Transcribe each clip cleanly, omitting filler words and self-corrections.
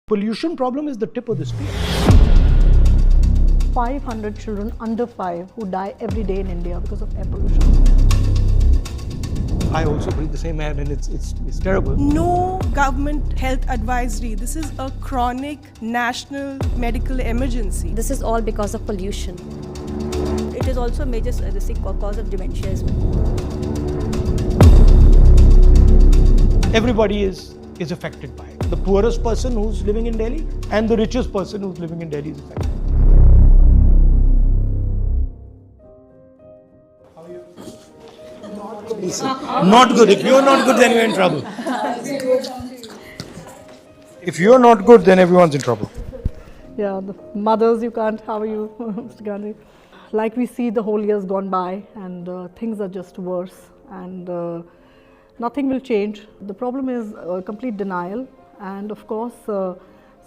Pollution problem is the tip of the spear. 500 children under 5 who die every day in India because of air pollution. I also breathe the same air and it's terrible. No government health advisory. This is a chronic national medical emergency. This is all because of pollution. It is also a major cause of dementia as well. Everybody is affected by it. The poorest person who's living in Delhi and the richest person who's living in Delhi is affected. Not good. If you're not good, then you're in trouble. If you're not good, then everyone's in trouble. Yeah, the mothers, you can't. How are you, Mr. Gandhi? Like we see, the whole year's gone by and things are just worse and nothing will change. The problem is complete denial and of course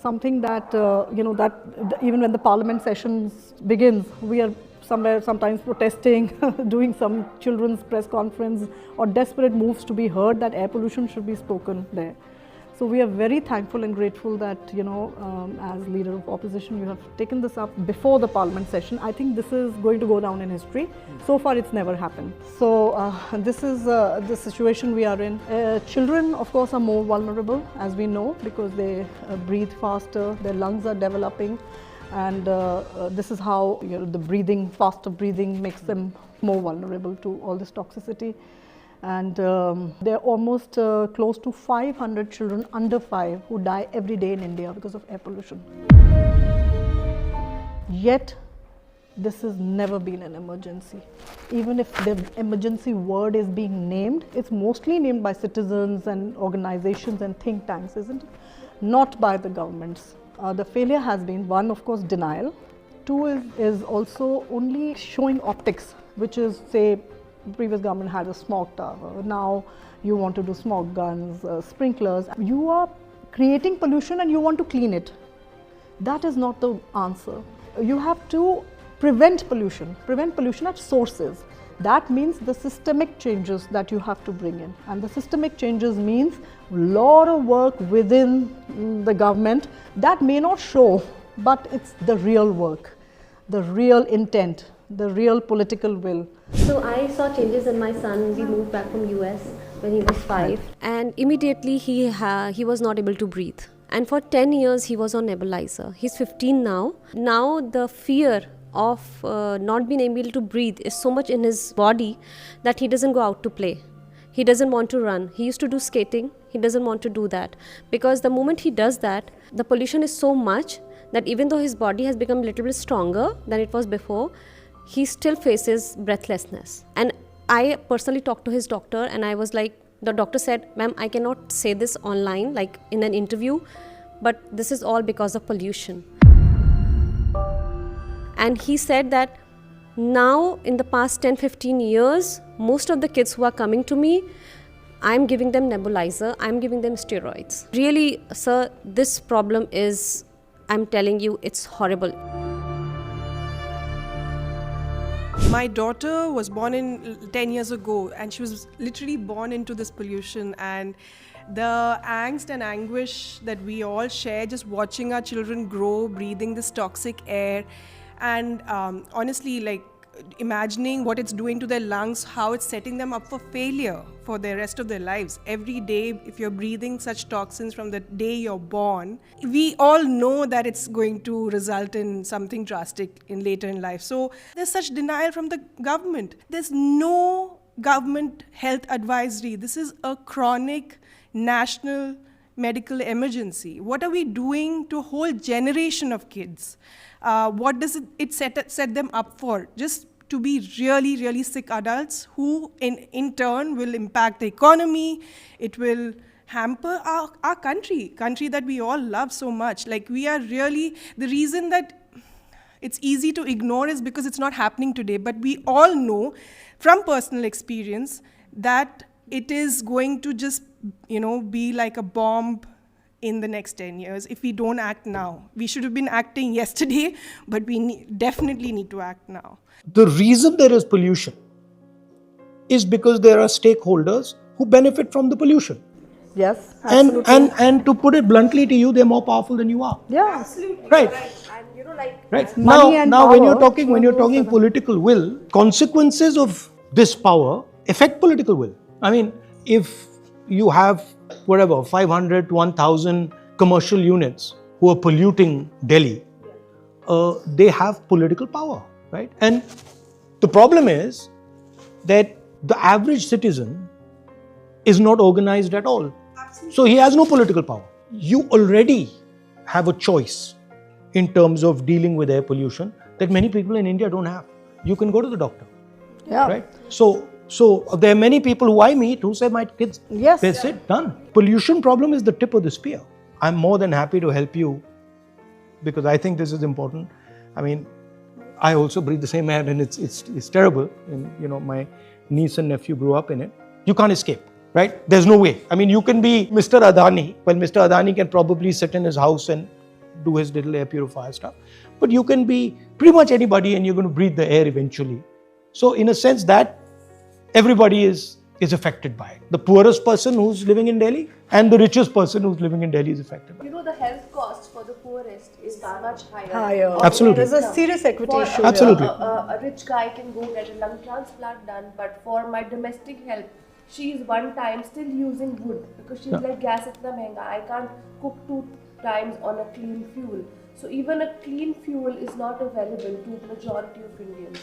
something that, that even when the parliament sessions begins, we are sometimes protesting, doing some children's press conference or desperate moves to be heard that air pollution should be spoken there. So we are very thankful and grateful that, as leader of opposition, you have taken this up before the parliament session. I think this is going to go down in history. So far, it's never happened. So this is the situation we are in. Children, of course, are more vulnerable, as we know, because they breathe faster, their lungs are developing. And this is how the faster breathing makes them more vulnerable to all this toxicity. And there are almost close to 500 children under 5 who die every day in India because of air pollution. Yet, this has never been an emergency. Even if the emergency word is being named, it's mostly named by citizens and organizations and think tanks, isn't it? Not by the governments. The failure has been, one, of course, denial. Two is also only showing optics, which is, say, the previous government had a smog tower. Now you want to do smog guns, sprinklers. You are creating pollution and you want to clean it. That is not the answer. You have to prevent pollution at sources. That means the systemic changes that you have to bring in. And the systemic changes means a lot of work within the government that may not show, but it's the real work, the real intent, the real political will. So I saw changes in my son. We moved back from US when he was 5 and immediately he was not able to breathe. And for 10 years he was on nebulizer. He's 15 now. Now the fear of not being able to breathe is so much in his body that he doesn't go out to play. He doesn't want to run. He used to do skating. He doesn't want to do that because the moment he does that, the pollution is so much that even though his body has become a little bit stronger than it was before, he still faces breathlessness. And I personally talked to his doctor and I was like, the doctor said, ma'am, I cannot say this online, like in an interview, but this is all because of pollution. And he said that now in the past 10-15 years, most of the kids who are coming to me, I'm giving them nebulizer, I'm giving them steroids. Really, sir, this problem is, I'm telling you, it's horrible. My daughter was born 10 years ago and she was literally born into this pollution, and the angst and anguish that we all share just watching our children grow, breathing this toxic air, and honestly, like imagining what it's doing to their lungs, how it's setting them up for failure for the rest of their lives. Every day, if you're breathing such toxins from the day you're born, we all know that it's going to result in something drastic later in life. So there's such denial from the government. There's no government health advisory. This is a chronic national medical emergency. What are we doing to a whole generation of kids? What does it set them up for? Just to be really, really sick adults who in turn will impact the economy. It will hamper our country that we all love so much. Like we are really, the reason that it's easy to ignore is because it's not happening today, but we all know from personal experience that it is going to just, be like a bomb in the next 10 years if we don't act now. We should have been acting yesterday, but we definitely need to act now. The reason there is pollution is because there are stakeholders who benefit from the pollution. Yes, And, absolutely. and to put it bluntly to you, they're more powerful than you are. Yeah. Right. And you know, like Right. Money Now, and now when you're power, talking political will, consequences of this power affect political will. I mean, if you have whatever 500 to 1,000 commercial units who are polluting Delhi, they have political power, right? And the problem is that the average citizen is not organized at all. So he has no political power. You already have a choice in terms of dealing with air pollution that many people in India don't have. You can go to the doctor, Yeah. right? So there are many people who I meet who say, my kids, Yes. that's it, done. Pollution problem is the tip of the spear. I'm more than happy to help you because I think this is important. I mean, I also breathe the same air and it's terrible. And you know, my niece and nephew grew up in it. You can't escape, right? There's no way. I mean, you can be Mr. Adani. Well, Mr. Adani can probably sit in his house and do his little air purifier stuff. But you can be pretty much anybody and you're going to breathe the air eventually. So in a sense that everybody is affected by it. The poorest person who's living in Delhi and the richest person who's living in Delhi is affected by it. You know, the health cost for the poorest is much higher. Higher. Absolutely. There's a serious equity For issue. Absolutely. A rich guy can go get a lung transplant done, but for my domestic help, she is one time still using wood because she's like, gas itna mehenga, I can't cook 2 times on a clean fuel. So even a clean fuel is not available to the majority of Indians.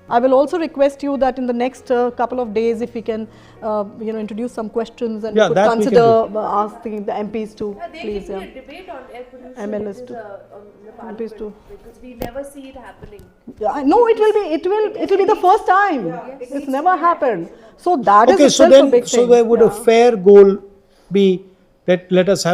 I will also request you that in the next couple of days, if we can, introduce some questions and Yeah, we could that we can consider asking the MPs to, Yeah, there please. can be a debate on air pollution MLS which is, too. on the MPs parliament too. because we never see it happening. Yeah, no, it will be the first time. It's never happened. So that is Okay, so itself a then, big thing. where would a fair goal be that let us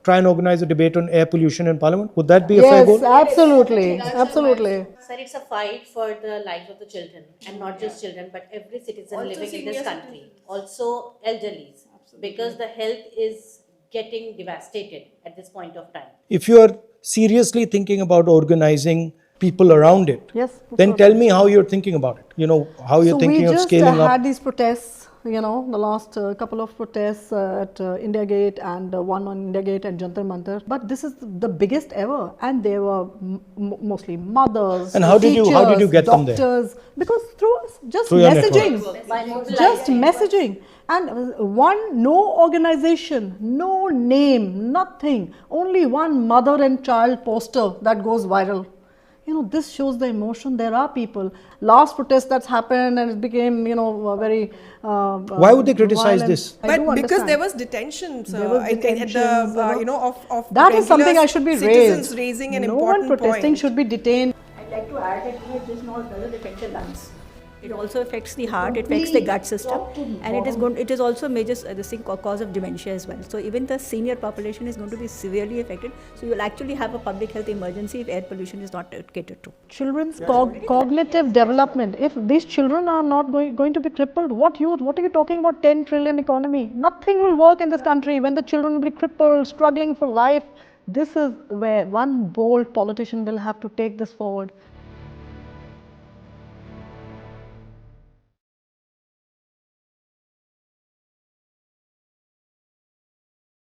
try and organize a debate on air pollution in Parliament? Would that be a fair goal? Yes, absolutely, absolutely. Sir, it's a fight for the lives of the children, and not just children, but every citizen Also living in senior this country. citizens. Also elderlies, because the health is getting devastated at this point of time. If you are seriously thinking about organizing people around it, Yes. then tell me how you're thinking about it. You know, how you're thinking of scaling we just had up. these protests, the last couple of protests at India Gate and one on India Gate and Jantar Mantar. But this is the biggest ever, and they were mostly mothers, And how did you teachers, get them there? doctors, because through just Through your messaging, network. just messaging, and no organization, no name, nothing, only one mother and child poster that goes viral. This shows the emotion. There are people. Last protest that's happened and it became, very. Why would they criticize violent. this? I do But because understand. there was detentions, There was detentions, at the of That is something I should be citizens raised. raising an no important one protesting point. should be detained. I'd like to add that it doesn't affect the lungs. It also affects the heart, it affects the gut system, and it is also a major cause of dementia as well. So even the senior population is going to be severely affected. So you will actually have a public health emergency if air pollution is not catered to. Children's cognitive development. If these children are not going to be crippled, what are you talking about 10 trillion economy? Nothing will work in this country when the children will be crippled, struggling for life. This is where one bold politician will have to take this forward.